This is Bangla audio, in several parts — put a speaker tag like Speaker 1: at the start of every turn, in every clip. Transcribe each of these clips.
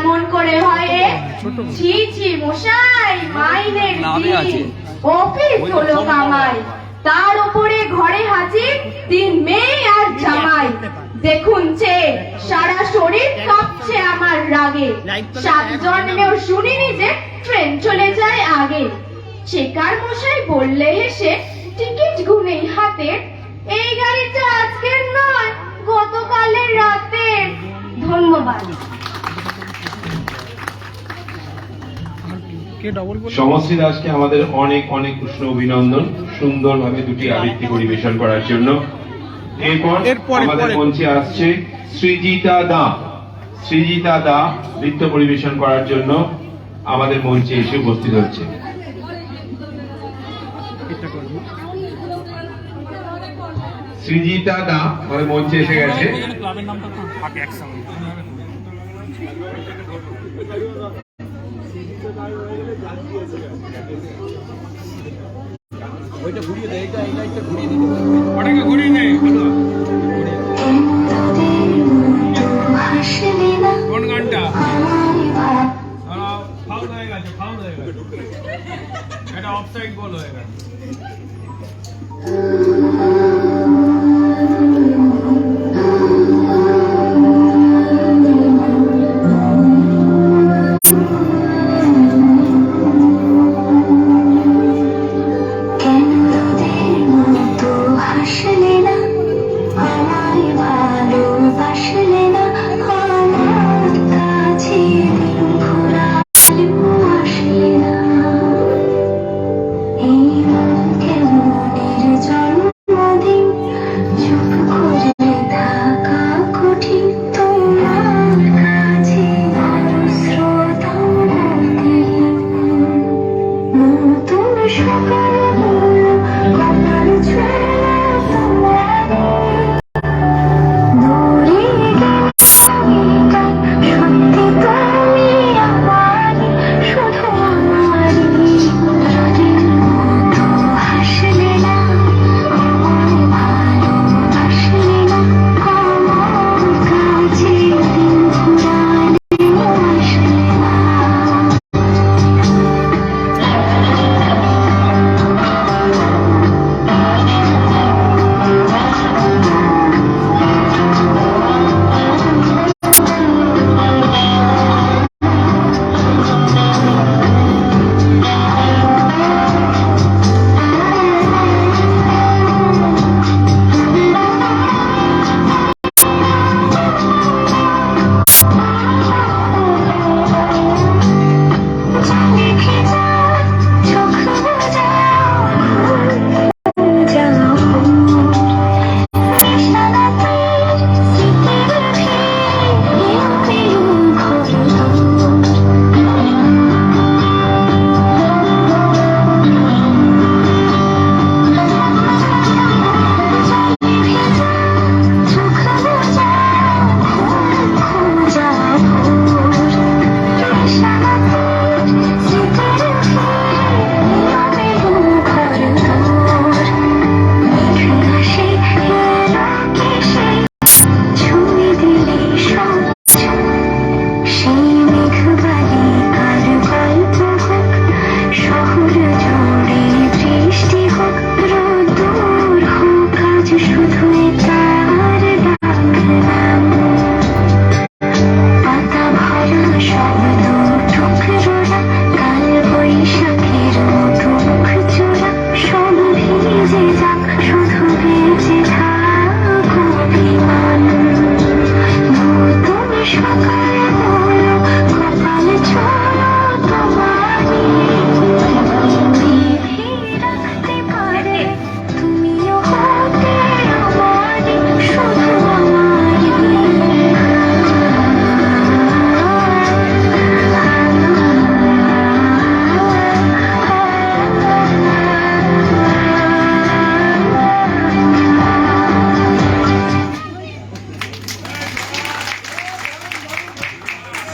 Speaker 1: কেমন করে হয় রে? ছি ছি মশাই, মাইনের দিন, অফিস হলো কামাই, তার উপরে ঘরে হাজির 3 মেয়ে আর জামাই। দেখুন যে সারা শরীর কাঁপছে আমার রাগে, 7 জন্মেও শুনিনি যে ট্রেন চলে যায় আগে। শেখার মশাই বললে হেসে, টিকিট গুনেই হাতে, এই গাড়িটা আজকের নয়, গতকালের রাতের। ধন্যবাদ।
Speaker 2: সমশ্রী দাসকে আমাদের অনেক অনেক উষ্ণ অভিনন্দন, সুন্দরভাবে দুটি আবৃত্তি পরিবেশন করার জন্য। এরপর আমাদের মঞ্চে আসছে সৃজিতা দা। সৃজিতা দা নৃত্য পরিবেশন করার জন্য আমাদের মঞ্চে এসে উপস্থিত হচ্ছে। সৃজিতা দা আমাদের মঞ্চে এসে গেছে। ওইটা ঘুরিয়ে দেয়, এটা এই লাইটটা ঘুরিয়ে দিতে হবে, ওটাকে ঘুরিয়ে নেই। কোন গানটা? ফাউল হয়ে গেছে, ফাউল হয়ে গেছে, এটা অফসাইড গোল হয়ে গেছে।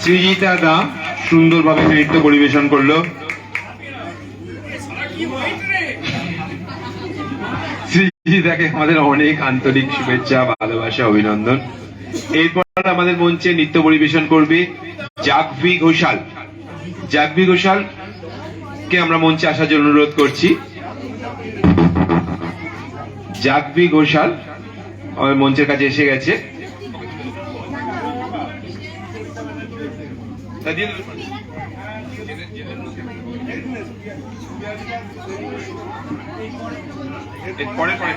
Speaker 2: সৃজিতা দা সুন্দরভাবে নৃত্য পরিবেশন করলো। সৃজিতাকে আমাদের অনেক আন্তরিক শুভেচ্ছা, ভালোবাসা, অভিনন্দন। এরপর আমাদের মঞ্চে নৃত্য পরিবেশন করবে জাগভি ঘোষাল। জাগভি ঘোষাল কে আমরা মঞ্চে আসার জন্য অনুরোধ করছি। জাগভি ঘোষাল মঞ্চের কাছে এসে গেছে। পরে পরে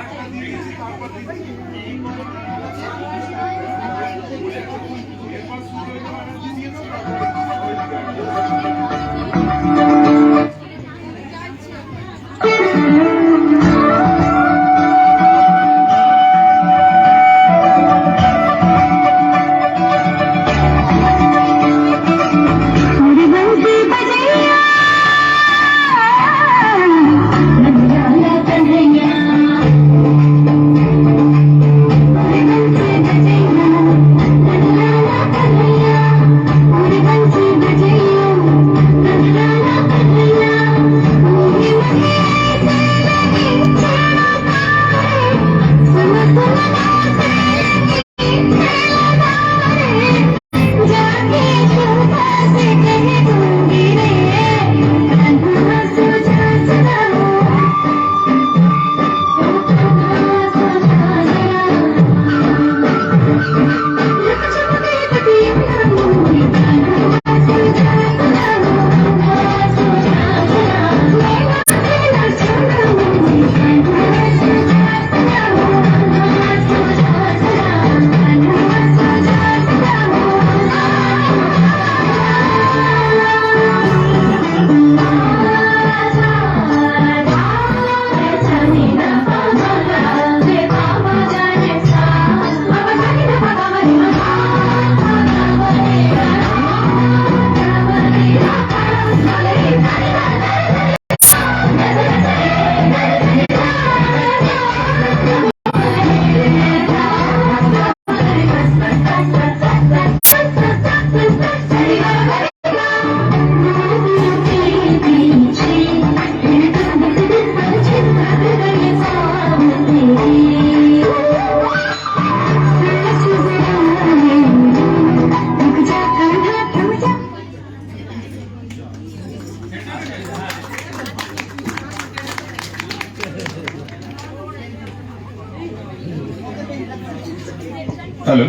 Speaker 2: হ্যালো।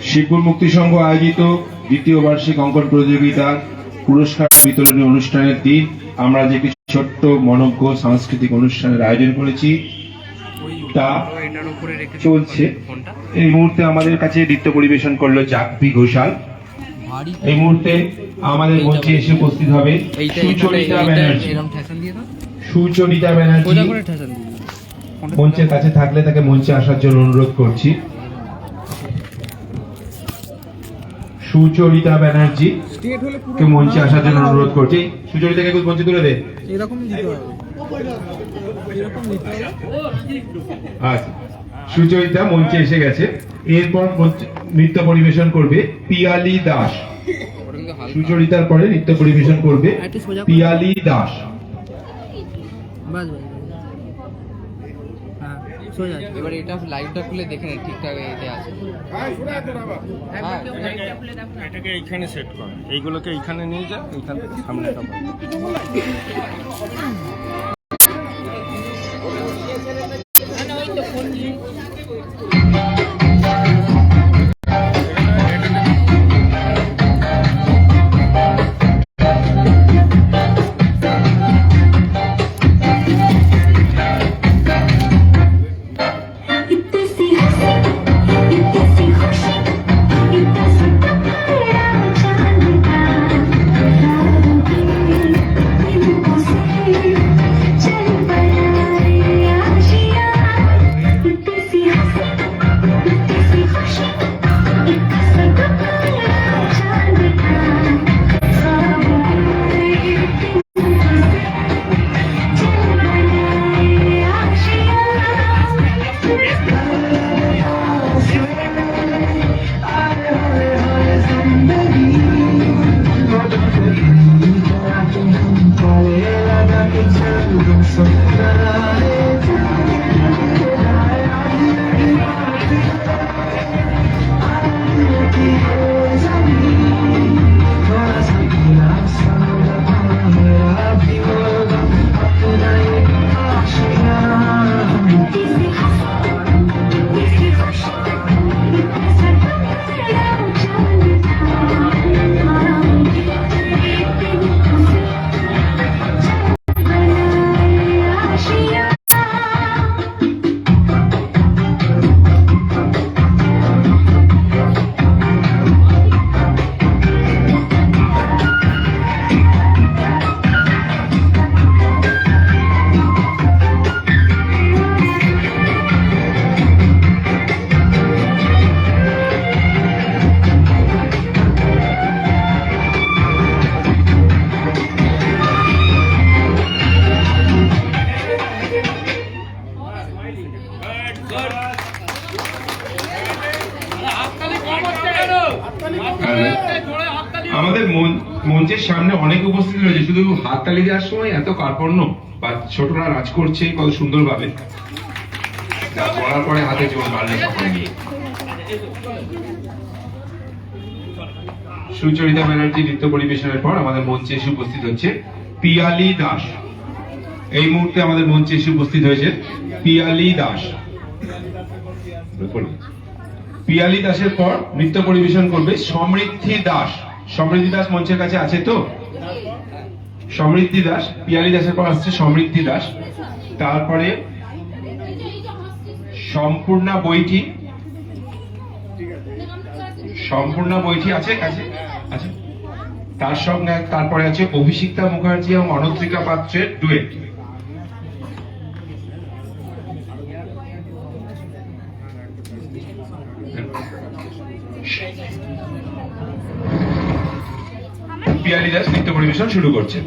Speaker 2: শিবপুর মুক্তি সংঘ আয়োজিত দ্বিতীয় বার্ষিক অঙ্কন প্রতিযোগিতার পুরস্কার বিতরণী অনুষ্ঠানের দিন আমরা যে কিছু ছোট্ট মনজ্ঞ সাংস্কৃতিক অনুষ্ঠানের আয়োজন করেছি তা চলছে। এই মুহূর্তে আমাদের কাছে নৃত্য পরিবেশন করলো জাগভি ঘোষাল। এই মুহূর্তে আমাদের মঞ্চে এসে উপস্থিত হবে সুচরিতা ব্যানার্জি। সুচরিতা ব্যানার্জি মঞ্চের কাছে থাকলে তাকে মঞ্চে আসার জন্য অনুরোধ করছি। সুচরিতা ব্যানার্জি কে মঞ্চে আসার জন্য অনুরোধ করছি। সুচরিতাকে মঞ্চে তুলে দে। আচ্ছা, সুচরিতা মঞ্চে এসে গেছে। এরপর নৃত্য পরিবেশন করবে পিয়ালি দাস। সুচরিতার পরে নৃত্য পরিবেশন করবে পিয়ালি দাস।
Speaker 3: এবার এটা লাইভটা খুলে দেখে নেন ঠিকঠাক এতে আছে।
Speaker 4: এটাকে এইখানে সেট কর, এইগুলোকে এইখানে নিয়ে যা, এইখান থেকে সামনেটা
Speaker 2: আর আমাদের মঞ্চের সামনে অনেক উপস্থিত রয়েছে, শুধু হাততালি দেওয়ার সময় এত কার্পণ্য, বা ছোটরা রাজ করছে কত সুন্দরভাবে, পড়ার পরে হাতে জোর মারলে সকলে নিয়ে। সুচরিতা ব্যানার্জি নৃত্য পরিবেশনের পর আমাদের মঞ্চে এসে উপস্থিত হচ্ছে পিয়ালি দাস। এই মুহূর্তে আমাদের মঞ্চে এসে উপস্থিত হয়েছে পিয়ালি দাস। পিয়ালি দাসের পর নৃত্য পরিবেশন করবে সমৃদ্ধি দাস। সমৃদ্ধি দাস মঞ্চের কাছে আছে তো? সমৃদ্ধি দাস, পিয়ালি দাসের পর আসছে সমৃদ্ধি দাস। তারপরে সম্পূর্ণা বৈঠি। সম্পূর্ণা বৈঠি আছে কাছে? আছে। তার সঙ্গে তারপরে আছে অভিষিক্তা মুখার্জি এবং অনন্তিকা পাত্রের ডুয়েট। পিয়ালি দাস নৃত্য পরিবেশন শুরু করছেন।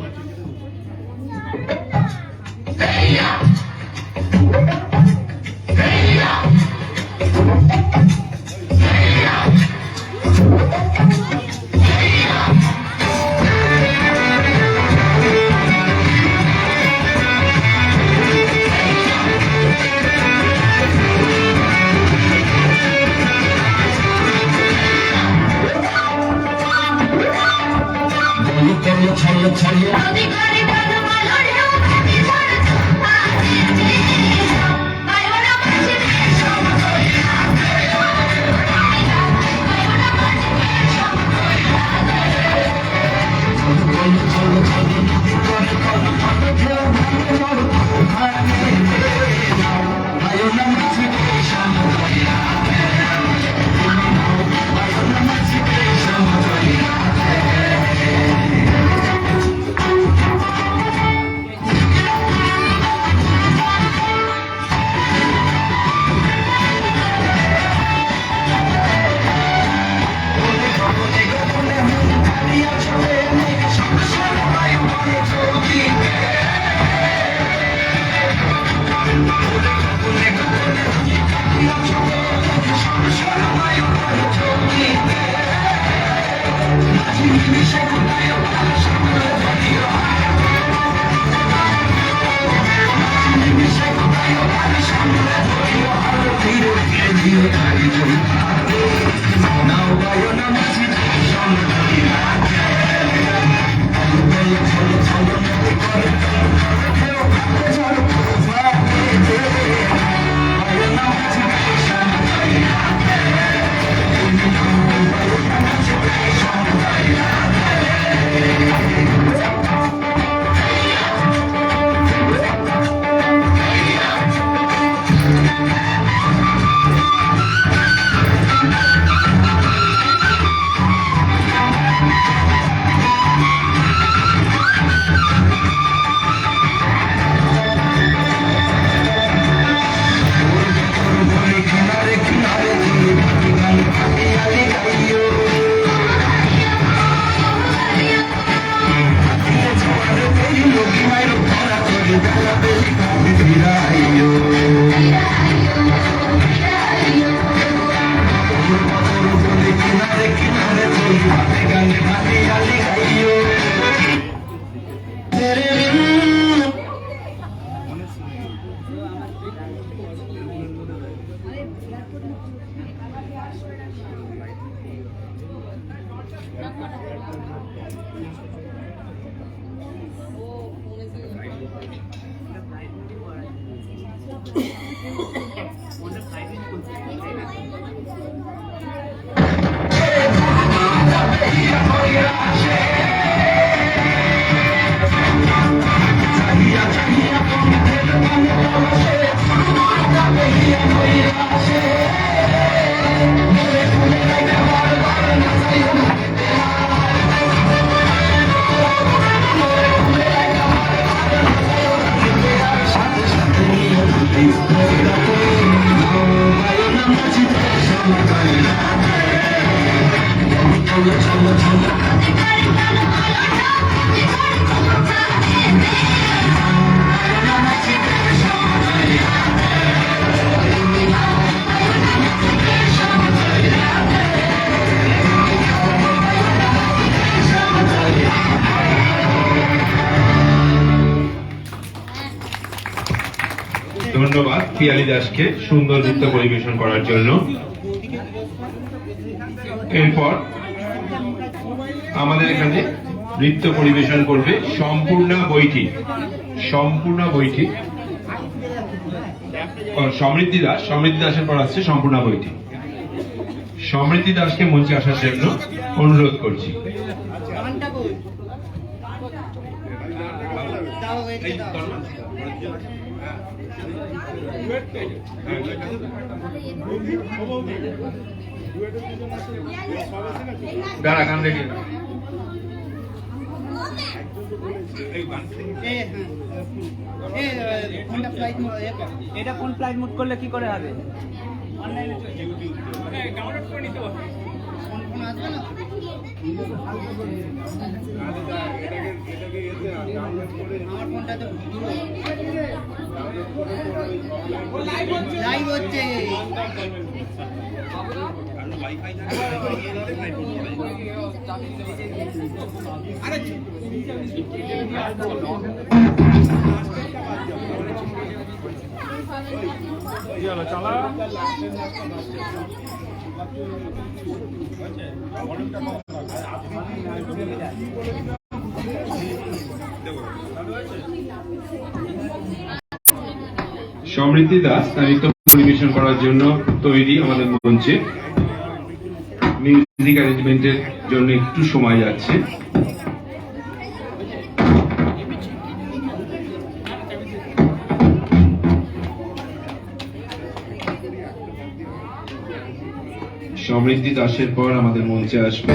Speaker 2: পিয়ালি দাসকে সুন্দর নৃত্য পরিবেশন করার জন্য। এরপর আমাদের এখানে নৃত্য পরিবেশন করবে সম্পূর্ণ বইটি সমৃদ্ধি দাসের পর আসছে সম্পূর্ণ বইটি। সমৃদ্ধি দাসকে মঞ্চে আসার জন্য অনুরোধ করছি। গান রেডি।
Speaker 3: এটা কোন ফ্লাইট মোড করলে কি করে হবে? ডাউনলোড করে নিতে হবে। ফোন আসবে না? আমার ফোনটা তো লাইভ হচ্ছে।
Speaker 4: চালা
Speaker 2: সমৃদ্ধি দাস তার নৃত্য পরিবেশন করার জন্য তৈরি আমাদের মঞ্চে। মিউজিক অ্যারেঞ্জমেন্টের জন্য একটু সময় যাচ্ছে। সমৃদ্ধি দাসের পর আমাদের মঞ্চে আসবে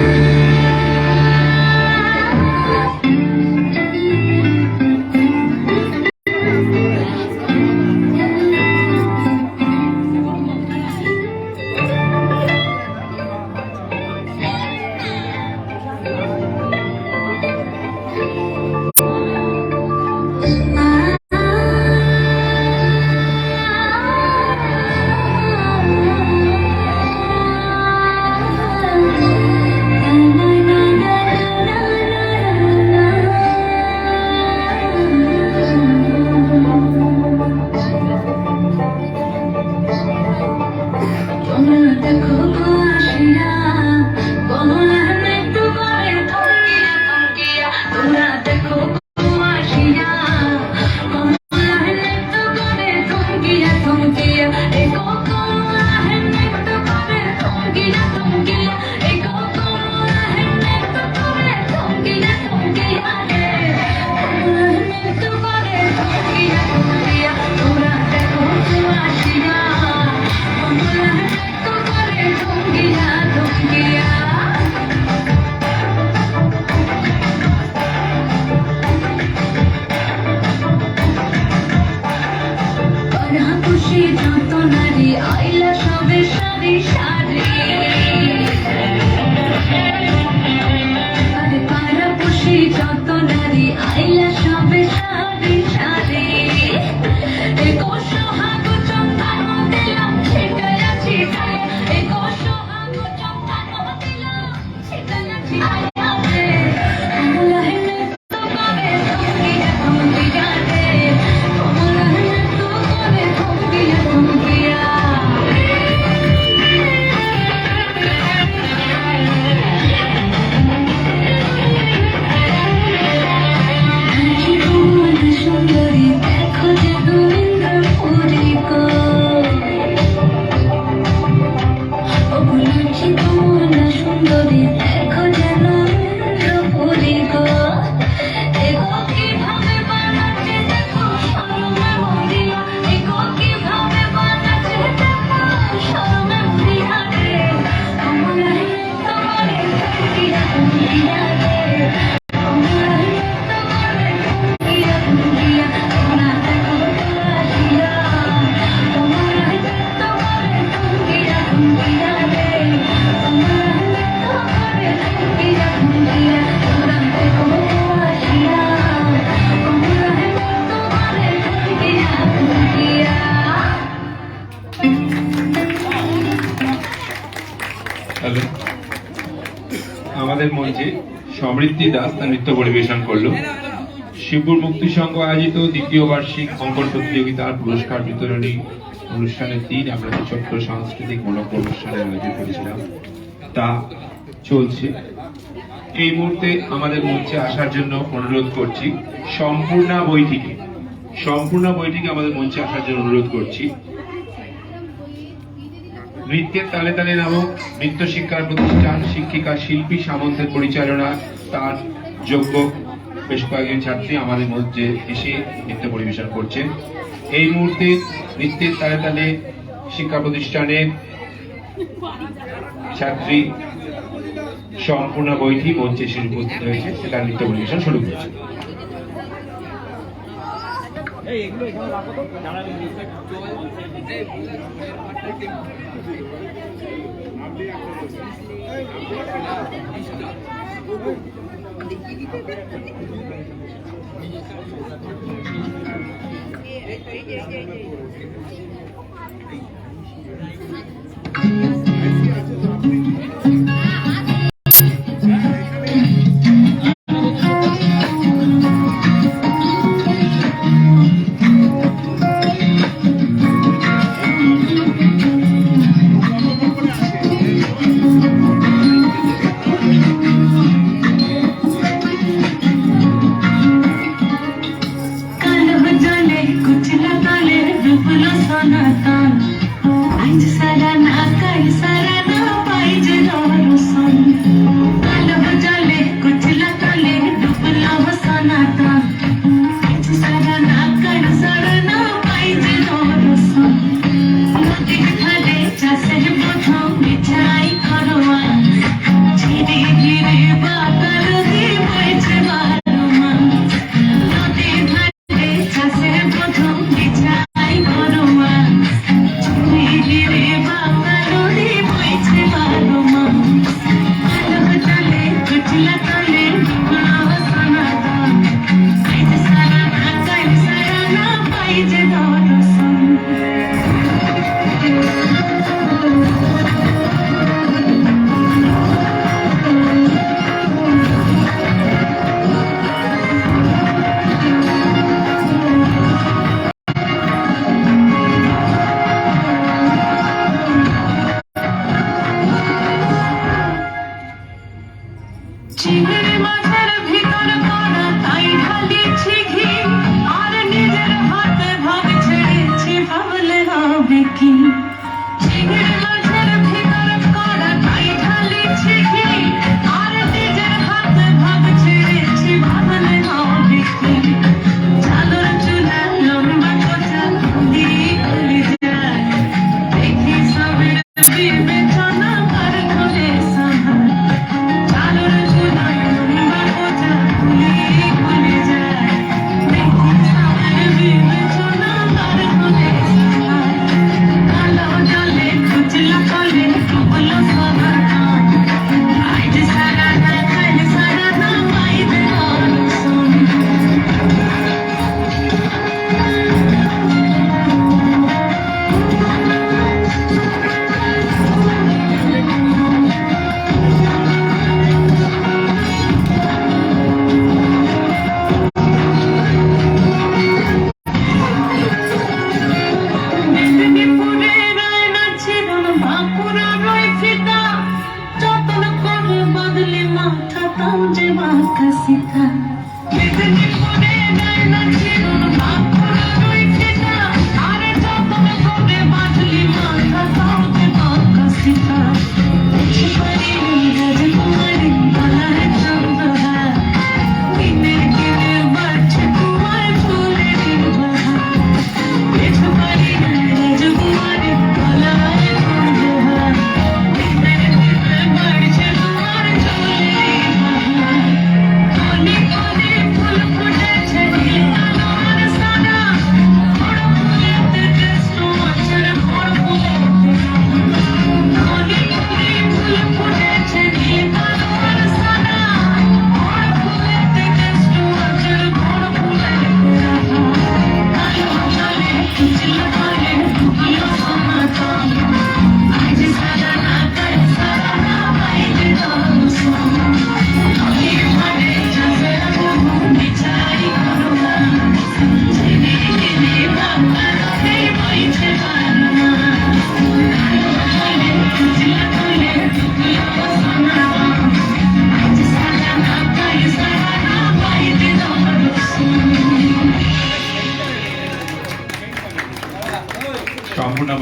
Speaker 2: আমাদের মঞ্চে সমৃদ্ধি দাস তার নৃত্য পরিবেশন করলো। শিবপুর মুক্তি সংঘ আয়োজিত দ্বিতীয় বার্ষিক অঙ্কন প্রতিযোগিতার পুরস্কার বিতরণী অনুষ্ঠানের দিন আমরা যে ছোট্ট সাংস্কৃতিক মূলক অনুষ্ঠানের আয়োজন করেছিলাম তা চলছে। এই মুহূর্তে আমাদের মঞ্চে আসার জন্য অনুরোধ করছি সম্পূর্ণা বইটিকে আমাদের মঞ্চে আসার জন্য অনুরোধ করছি। নৃত্যের তালে তালে নামক নৃত্য শিক্ষার প্রতিষ্ঠান শিক্ষিকা শিল্পী সামন্তের পরিচালনা তার যোগ্য বেশ কয়েকজন ছাত্রী আমাদের মধ্যে এসে নৃত্য পরিবেশন করছেন। এই মুহূর্তে নৃত্যের তালে তালে শিক্ষা প্রতিষ্ঠানের ছাত্রী সম্পূর্ণা বৈঠি মঞ্চে এসে উপস্থিত হয়েছে, সেটা নৃত্য পরিবেশন শুরু করেছে।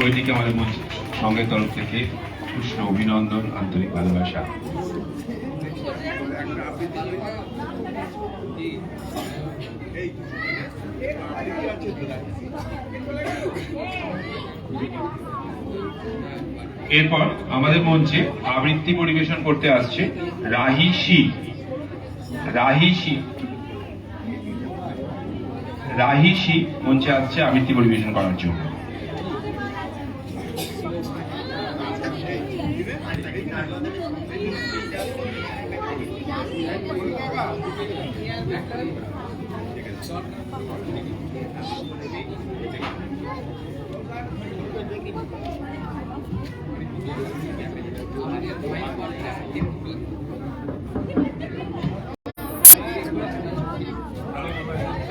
Speaker 2: বইটিকে আমাদের মঞ্চ সঙ্গের তরফ থেকে উষ্ণ অভিনন্দন, আন্তরিক ভালোবাসা। এরপর আমাদের মঞ্চে আবৃত্তি পরিবেশন করতে আসছে রাহি শি মঞ্চে আসছে আবৃত্তি পরিবেশন করার জন্য।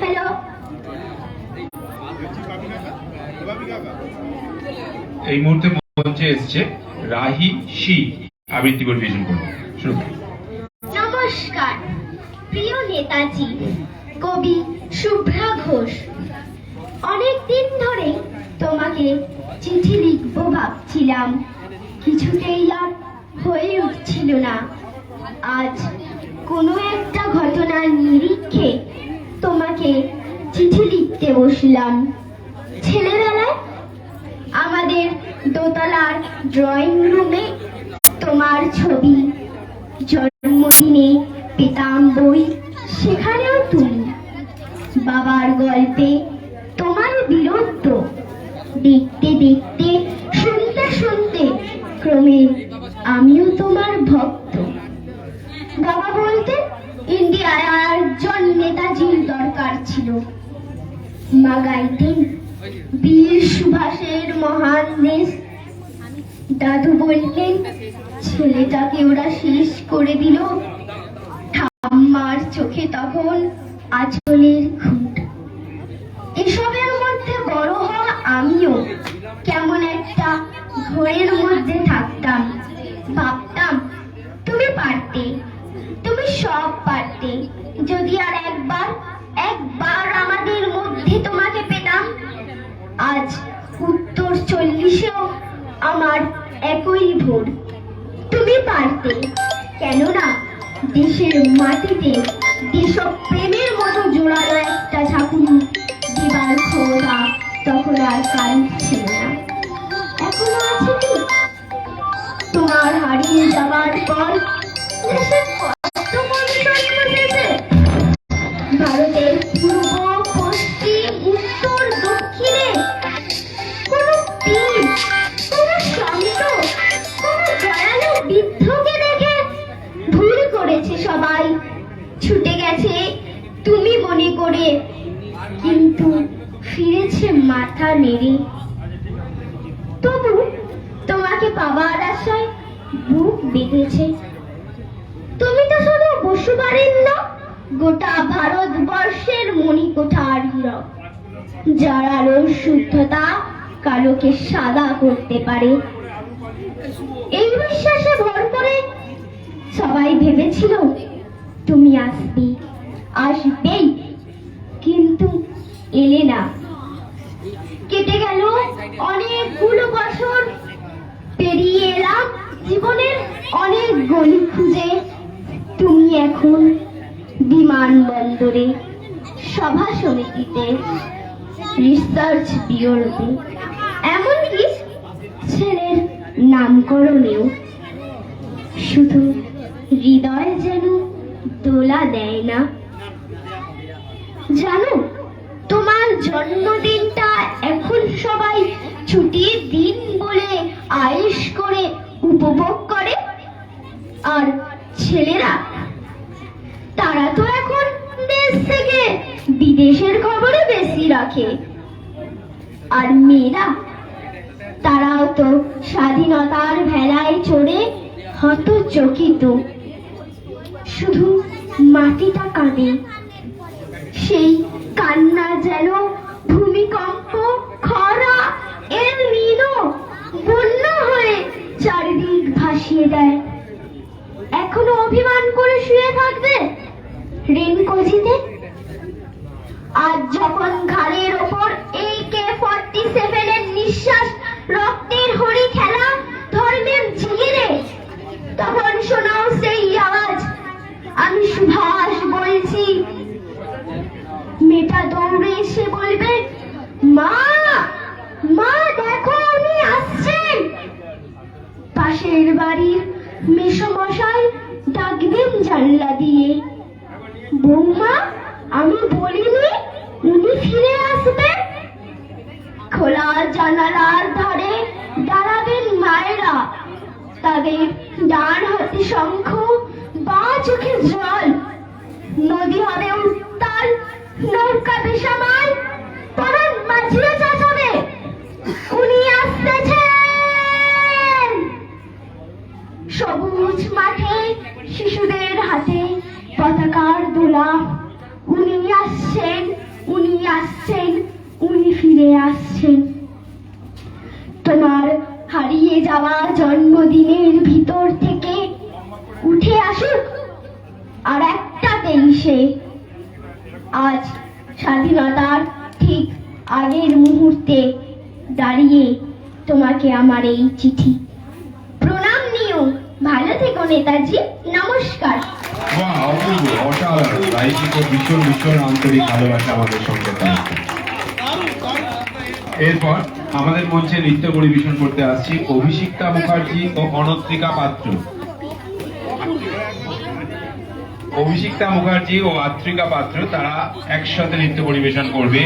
Speaker 1: হ্যালো,
Speaker 2: এই মুহূর্তে মঞ্চে এসছে রাহি শি আবৃত্তি পরিবেশন করবে। শুরু।
Speaker 1: নমস্কার প্রিয় নেতাজি কবি শুভ্রা ঘোষ। অনেকদিন ধরে তোমাকে চিঠি লিখবো ভাবছিলাম, কিছুতেই আর হয়ে উঠছিল না। আজ কোনো একটা ঘটনার নিরিখে তোমাকে চিঠি লিখতে বসলাম। ছেলেবেলায় আমাদের দোতলার ড্রয়িং রুমে তোমার ছবি, জন্মদিনে পেতাম বই, সেখানেও তুমি। বাবার গল্পে তোমার বীরত্ব দেখতে দেখতে, শুনতে শুনতে ক্রমে আমিও তোমার ভক্ত। বাবা বলতে ইন্ডিয়ায় আর একজন নেতাজির দরকার ছিল। মা গাইতেন বীর সুভাষের মহান দেশ। দাদু বললেন ছেলেটাকে ওরা শেষ করে দিল। ঠাম্মার চোখে তখন আঁচলের খুঁট। এসবের মধ্যে বড় হওয়া আমিও কেমন একটা ঘোরের মধ্যে থাকতাম। ভাবতাম তুমি পারতে, তুমি সব পারতে। যদি আর একবার আমাদের মধ্যে তোমাকে পেতাম। আজ উত্তর 40-এও আমার একই ভোর। তুমি পারতে, কেননা দেশের মাটিতে দেশপ্রেমের মতো জোরালো একটা ঝাঁকুনি দিবার ক্ষমতা তখন আর কারণ ছিল না। এখনো আছে কি? তোমার হারিয়ে যাবার পর দেশের কত পরিবর্তন ঘটেছে। ভারতের পূর্ব, পশ্চিম, উত্তর, দক্ষিণে কোনো পীর, কোনো সন্ত, কোনো দয়ালু বৃদ্ধকে দেখে ভুল করেছে সবাই, ছুটে গেছে তুমি মনে করে, কিন্তু ফিরেছে মাথা নেড়ে। তবু তোমাকে পাবার আশায় বুক বেঁধেছে। তুমি তো শুধু বসুবারিন্দা, গোটা ভারতবর্ষের মণিকোঠার হীরক, যার আলোর শুদ্ধতা কালোকে সাদা করতে পারে। এই বিশ্বাসে ভর করে সবাই ভেবেছিল তুমি আসবেই, কিন্তু এলে না। কেটে গেল অনেকগুলো বছর, পেরিয়ে এলাম জীবনের অনেক গলি খুঁজে। তুমি এখন বিমানবন্দরে, সভা সমিতিতে, রিসার্চ ব্যুরোতে, এমনকি ছেলের নামকরণেও। শুধু হৃদয় যেন দোলা দেয় না। জানো, তোমার জন্মদিনটা এখন সবাই ছুটির দিন বলে আয়েশ করে উপভোগ করে। আর ছেলেরা, তারা তো এখন দেশ থেকে বিদেশের খবরে বেশি রাখে। আর মেয়েরা, তারাও তো স্বাধীনতার ভেলায় চড়ে হতচকিত। শুধু মাটিটা কাঁদে, সেই কান্না যেন ভূমিকম্প, খরা, এল নিনো, বন্যা হয়ে চারিদিক ভাসিয়ে দেয়। এখনো অভিমান করে শুয়ে থাকবে রেনকোজিতে? আজ যখন ঘাড়ের ওপর AK-47 এর নিঃশ্বাস রক্তের হরি খেলা ধর্মের জিগিরে। তখন শোনাও সেই আওয়াজ, আমি সুভাষ বলছি। মেয়েটা দৌড়ে এসে বলবে, মা মা দেখো উনি আসছেন। পাশের বাড়ির মেসোমশাই ডাকবেন জানলা দিয়ে, বৌমা আমি বলিনি উনি ফিরে আসবেন। খোলা জানালার ধারে দাঁড়াবেন মায়েরা, তাদের ডান হাতে শঙ্খ, বাঁ চোখে জল। নদী হবে উত্তাল, নৌকা বেসামাল, পরাণ মাঝিয়ে চাচাবে, উনি আসতেছেন। সবুজ মাঠে শিশুদের হাতে পতাকার দোলা, উনি আসছেন, উনি আসছেন, উনি ফিরে আসছেন। তোমার হারিয়ে যাওয়া জন্মদিনের ভিতর থেকে উঠে আসুক আর একটা তেইশে। আজ স্বাধীনতার ঠিক আগের মুহূর্তে দাঁড়িয়ে তোমাকে আমার এই চিঠি। প্রণাম নিও, ভালো থেকো নেতাজি, নমস্কার।
Speaker 2: বাহ, অপূর্ব, অসাধারণ। রাইজিকে ভীষণ ভীষণ আন্তরিক ভালোবাসা আমাদের সঙ্গে থাকবে। এরপর আমাদের মঞ্চে নৃত্য পরিবেশন করতে আসছি অভিষিক্তা মুখার্জি ও অনত্রিকা পাত্র। অভিষিক্তা মুখার্জি ও আত্রিকা পাত্র তারা একসাথে নৃত্য পরিবেশন করবে।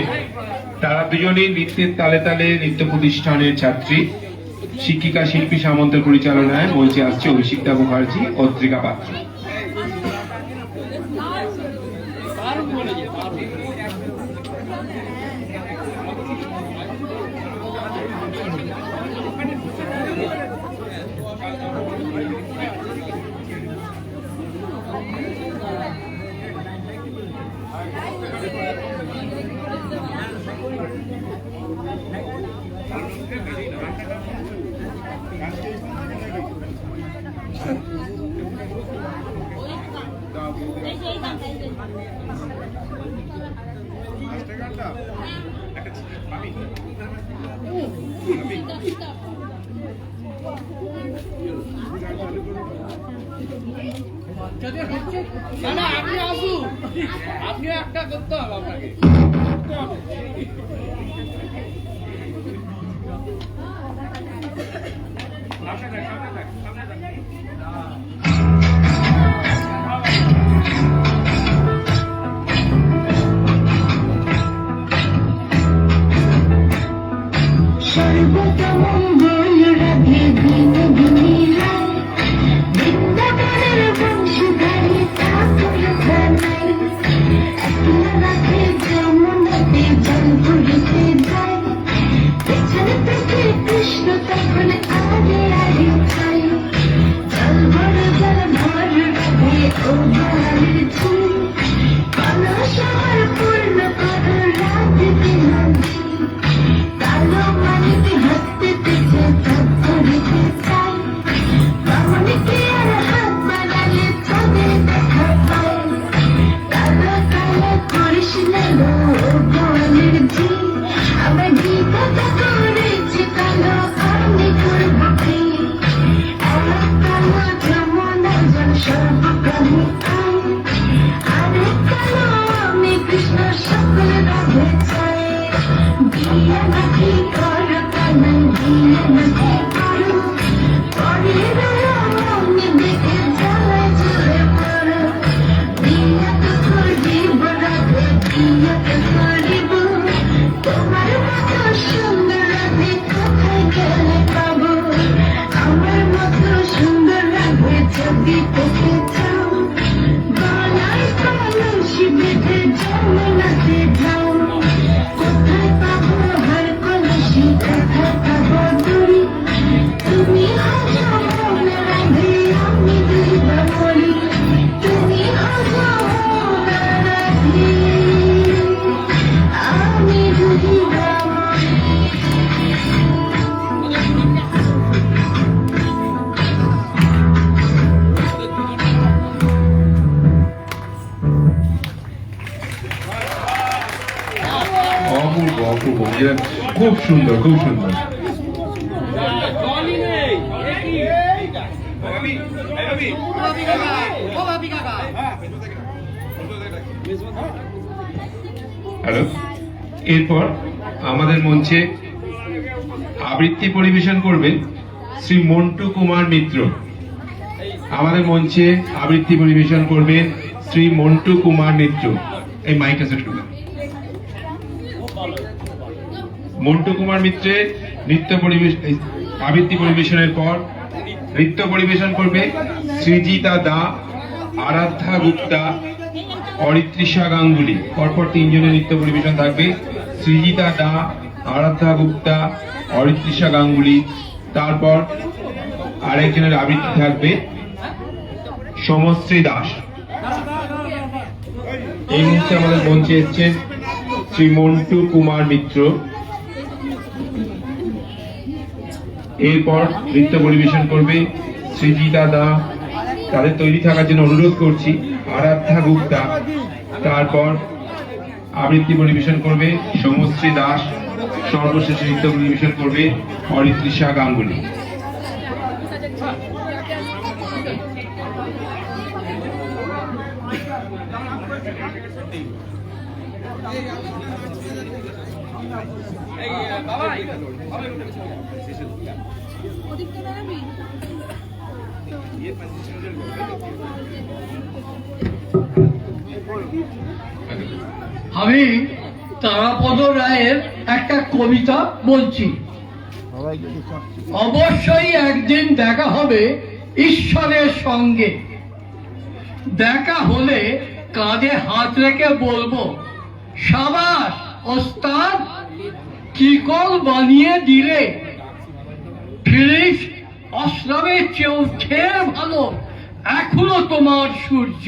Speaker 2: তারা দুজনেই নৃত্যের তালে তালে নৃত্য প্রতিষ্ঠানের ছাত্রী। শিক্ষিকা শিল্পী সামন্তের পরিচালনায় মঞ্চে আসছে অভিষিক্তা মুখার্জি ও অত্রিকা পাত্র।
Speaker 3: আপনি আসুন, আপনিও একটা করতে হবে আপনাকে।
Speaker 2: খুব সুন্দর, খুব সুন্দর। হ্যালো। এরপর আমাদের মঞ্চে আবৃত্তি পরিবেশন করবেন শ্রী মন্টু কুমার মিত্র। আমাদের মঞ্চে আবৃত্তি পরিবেশন করবেন শ্রী মন্টু কুমার মিত্র। এই মাইক সেট করবেন। মন্টু কুমার মিত্রের আবৃত্তি পরিবেশনের পর নৃত্য পরিবেশন করবে সৃজিতা দা, আরাধ্যা গুপ্তা, অরিত্রিষা গাঙ্গুলি। পরপর তিনজনের নৃত্য পরিবেশন থাকবে। সৃজিতা দা, আরাধ্যা গুপ্তা, অরিত্রিষা গাঙ্গুলি। তারপর আরেকজনের আবৃত্তি থাকবে সমশ্রী দাস। এই মুহূর্তে আমাদের মঞ্চে এসেছেন শ্রী মন্টু কুমার মিত্র। এরপর নৃত্য পরিবেশন করবে সৃজিতা দা। তাদের তৈরি থাকার জন্য অনুরোধ করছি। আরাধ্যা গুপ্তা। তারপর আবৃত্তি পরিবেশন করবে সমশ্রী দাস। সর্বশেষে নৃত্য পরিবেশন করবে অরিত্রিষা গাঙ্গুলি।
Speaker 5: আমি তারাপদ রায়ের একটা কবিতা বলছি। অবশ্যই একদিন দেখা হবে ঈশ্বরের সঙ্গে। দেখা হলে কাঁধে হাত রেখে বলবো, সাবাস ওস্তাদ, কি কল বানিয়ে দিলে। ফিরিস অশ্রমের চেয়েও ঢের ভালো এখনো তোমার সূর্য।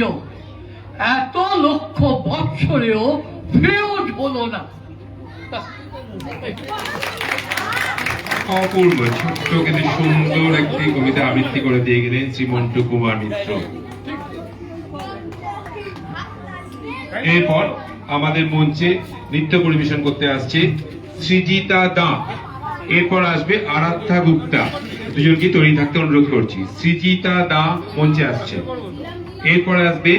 Speaker 5: এত লক্ষ বৎসরেও ফিউজ হলো না।
Speaker 2: অপূর্ব, ছোট্ট কিন্তু সুন্দর একটি কবিতা আবৃত্তি করে দিয়ে গেলেন শ্রী মন্টু কুমার মিত্র। এরপর আমাদের মঞ্চে নৃত্য পরিবেশন করতে আসছে সৃজিতা দা। এরপর আসবে আরাধ্যা গুপ্তা। দুজনকে তৈরি থাকতে অনুরোধ করছি। সৃজিতা দা মঞ্চে আসছে। এরপর আসবে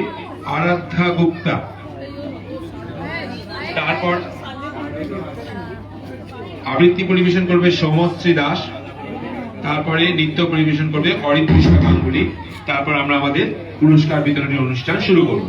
Speaker 2: আরাধ্যা গুপ্তা। তারপর আবৃত্তি পরিবেশন করবে সমশ্রী দাস। তারপরে নৃত্য পরিবেশন করবে অরিত্রিষা গাঙ্গুলি। তারপর আমরা আমাদের পুরস্কার বিতরণের অনুষ্ঠান শুরু করব।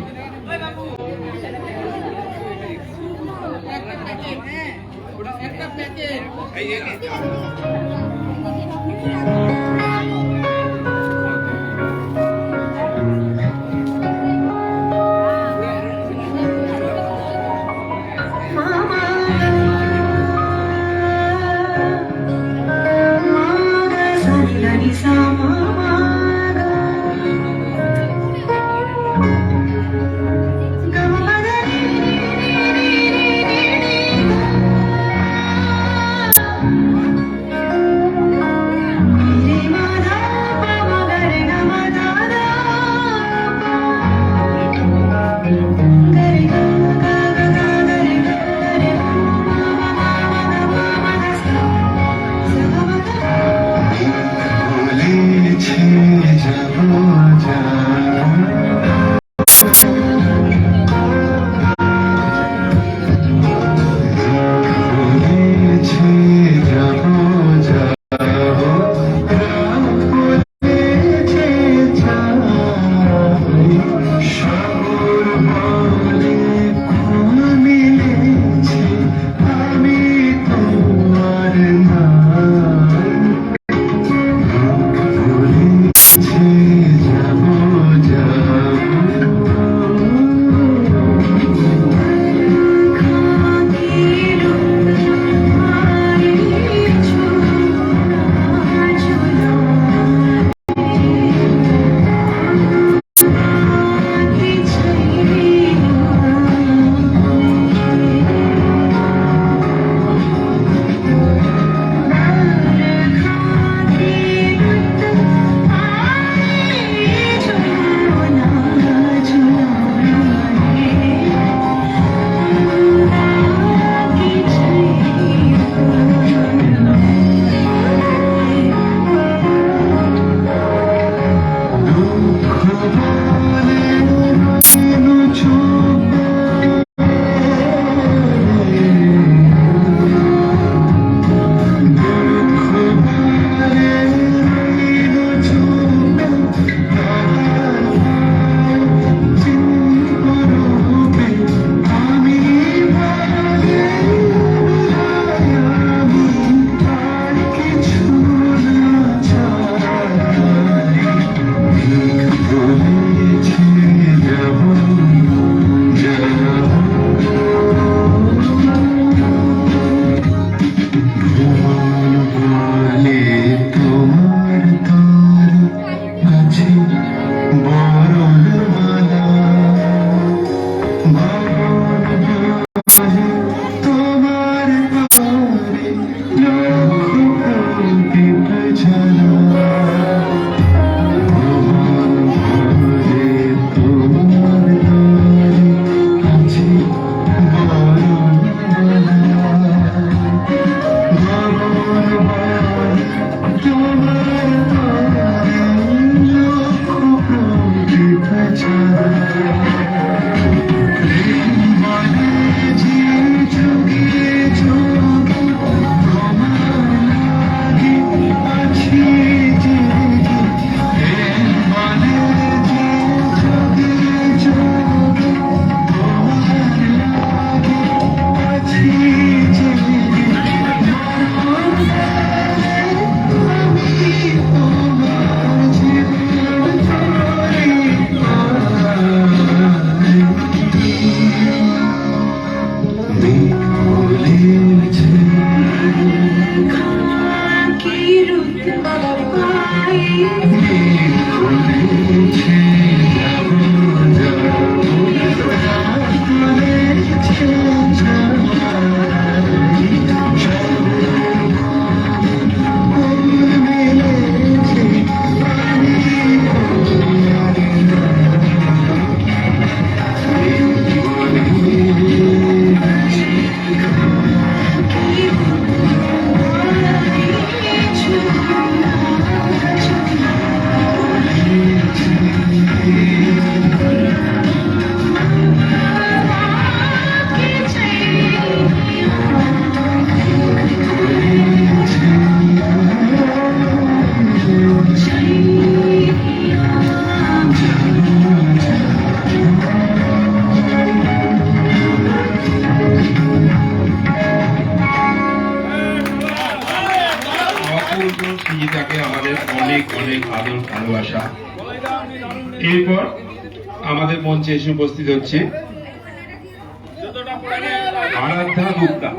Speaker 2: সৃজিতাকে আমাদের অনেক অনেক আদর ভালোবাসা। এরপর আমাদের মঞ্চে এসে উপস্থিত হচ্ছে আরাধ্যা গুপ্তা।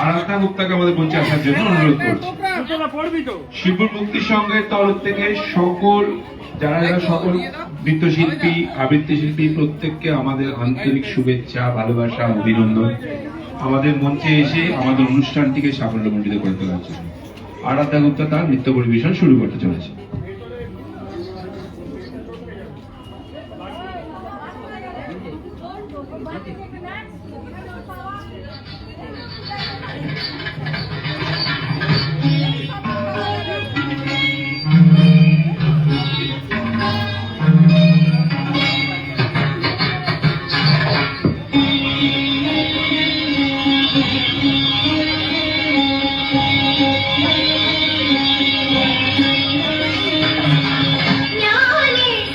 Speaker 2: আরাধ্যা গুপ্তাকে আমাদের মঞ্চে আসার জন্য অনুরোধ করছি। শিবপুর মুক্তি সংঘের তরফ থেকে সকল যারা সকল নৃত্যশিল্পী আবৃত্তি শিল্পী প্রত্যেককে আমাদের আন্তরিক শুভেচ্ছা, ভালোবাসা, অভিনন্দন। আমাদের মঞ্চে এসে আমাদের অনুষ্ঠানটিকে সাফল্যমণ্ডিত করে তোলার জন্য আরাধ্যা গুপ্তা তার নৃত্য পরিবেশন শুরু করতে চলেছে।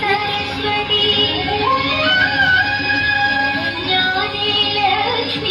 Speaker 6: सरस्वती ज्ञानी लक्ष्मी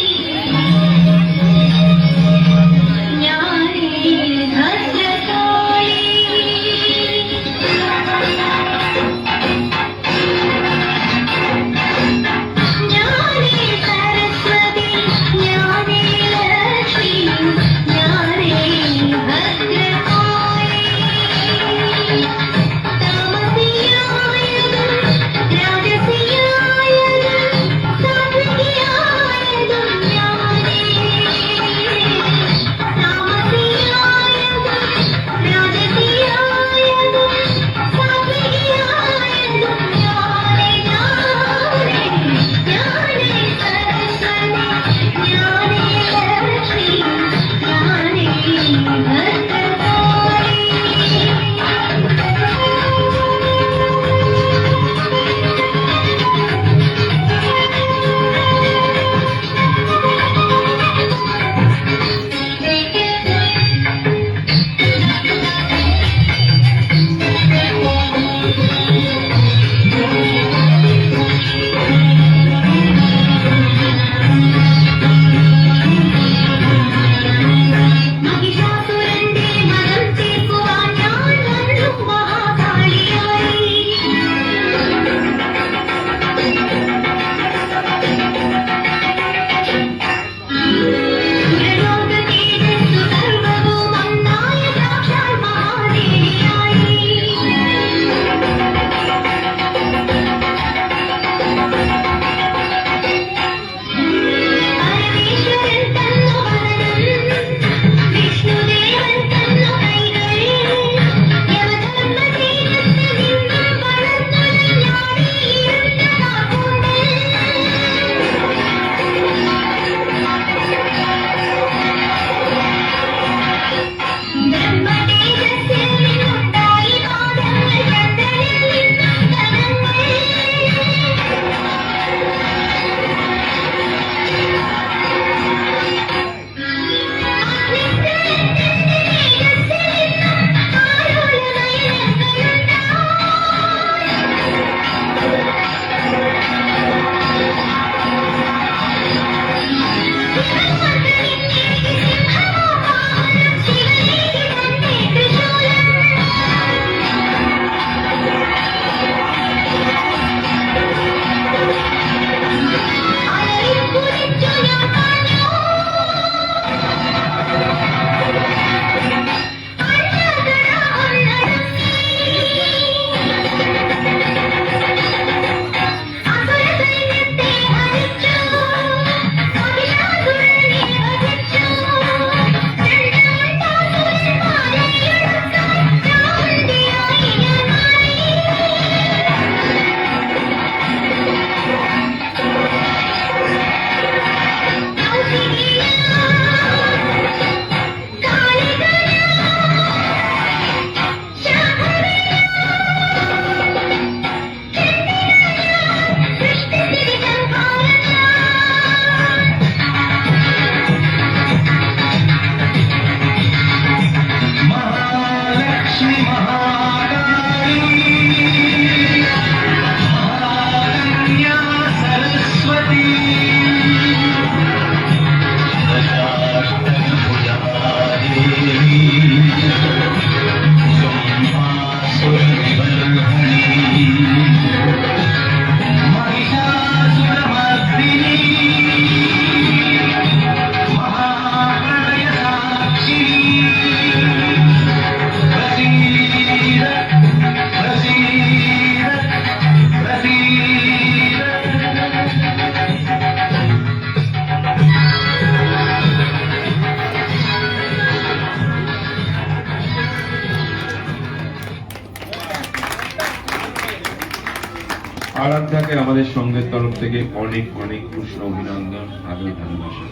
Speaker 2: আরাধ্যাকে আমাদের সঙ্গের তরফ থেকে অনেক অনেক উষ্ণ অভিনন্দন, আদর, ভালোবাসা।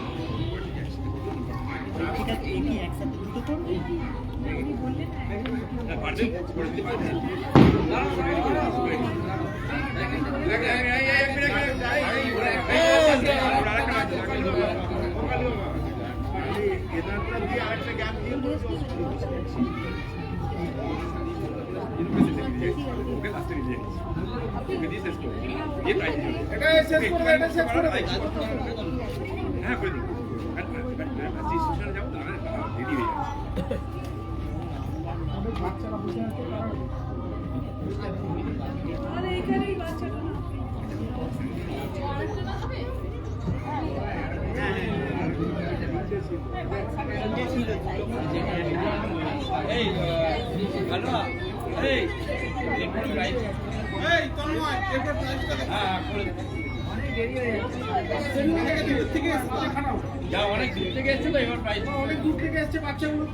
Speaker 6: অনেক দূর থেকে এসছে তো এবার প্রাইজ অনেক দূর থেকে এসছে বাচ্চাগুলো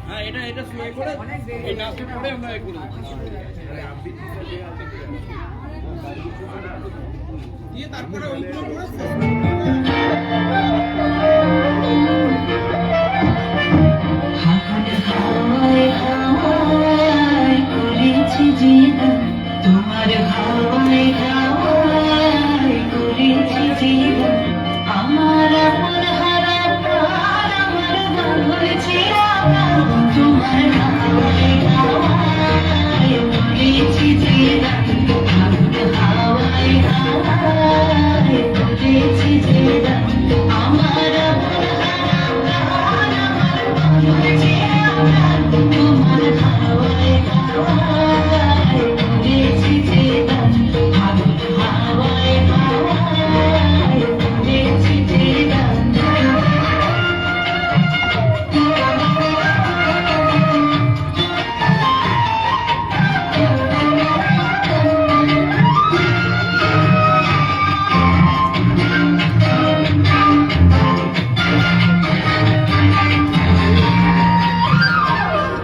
Speaker 6: হ্যাঁ এটা শুয়ে করে এই নাচটা করে আমরা করে দিয়ে তারপরে ওইগুলো করে
Speaker 7: তোমার হাওয়ায় হাওয়ায় করেছি জীবন, আমার আপন হারা প্রাণ আমার বলছে তোমার হাওয়ায় হাওয়ায় করেছি জীবন, হাওয়ায় হাওয়ায় করেছি জীবন, আমার আপন হারা প্রাণ আমার বলছে তোমার হাওয়ায় হাওয়ায় করেছি জীবন, হাওয়ায় হাওয়ায় করেছি জীবন।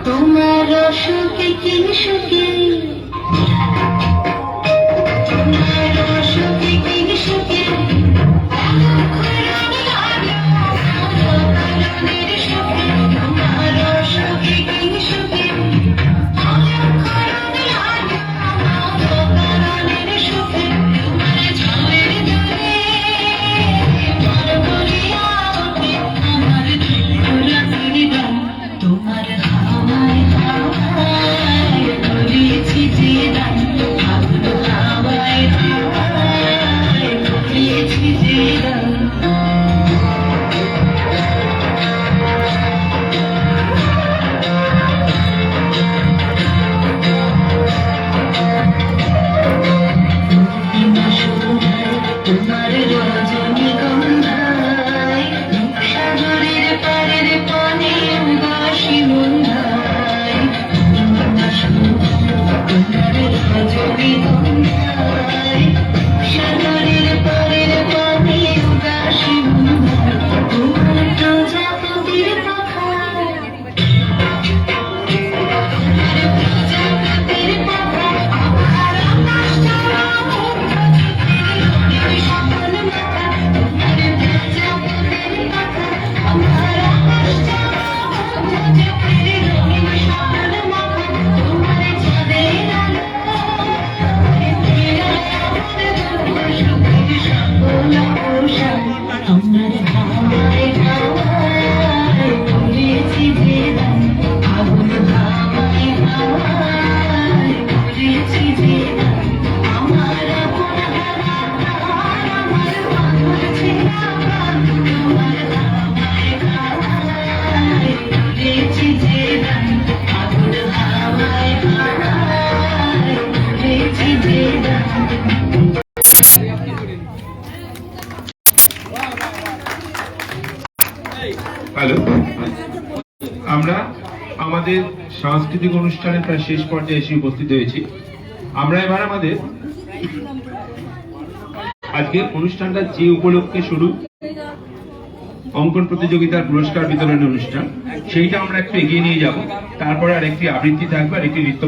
Speaker 7: তোমার সুখে কি সুখে, তোমার সুখে কি সুখে, তোমার সুখে কি সুখে, সুখে তোমার ঝড়ের দরে তোমার বলিয়া আমার জীবন, তোমার হাওয়ায় হাওয়ায় করেছি জীবন, হাওয়ায় হাওয়ায় করেছি জীবন। তোমার রজনীগন্ধায় সাগরের পাড়ের পানে উদাসী মন্ধায়, তোমার রজনীগন্ধায় সাগরের পাড়ের পানে উদাসী মন্ধায়, তোমার প্রজাপতির পাখায়, প্রজাপতির পাখায় আমার আকাশ জোড়া সকল মাথা, তোমার প্রজাপতির পাখায় আমার আকাশ জোড়া চোখের রঙিন সকল মাথা, তোমার চাঁদের আলো সুখের সকল পোশাক, তোমার হাওয়ায় হাওয়ায় করেছি জীবন, আগুন হাওয়ায় হাওয়ায় করেছি জীবন, আমার আপন হারা প্রাণ আমার বলছে তোমার হাওয়ায় হাওয়ায় করেছি জীবন, আগুন হাওয়ায় হাওয়ায় করেছি জীবন।
Speaker 2: হ্যালো, আমরা আমাদের সাংস্কৃতিক অনুষ্ঠানের প্রায় শেষ পর্যায়ে এসে উপস্থিত হয়েছি। আমরা এবার আমাদের আজকের অনুষ্ঠানটা যে উপলক্ষে শুরু অঙ্কন প্রতিযোগিতার পুরস্কার বিতরণী অনুষ্ঠান, সেইটা আমরা একটু এগিয়ে নিয়ে যাব। তারপরে আর একটি আবৃত্তি থাকবে আর একটি নৃত্য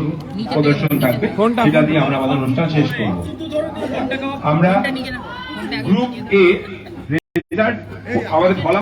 Speaker 2: প্রদর্শন থাকবে, সেটা দিয়ে আমরা আমাদের অনুষ্ঠান শেষ করব। আমরা গ্রুপ এ রেজাল্ট আমাদের বলা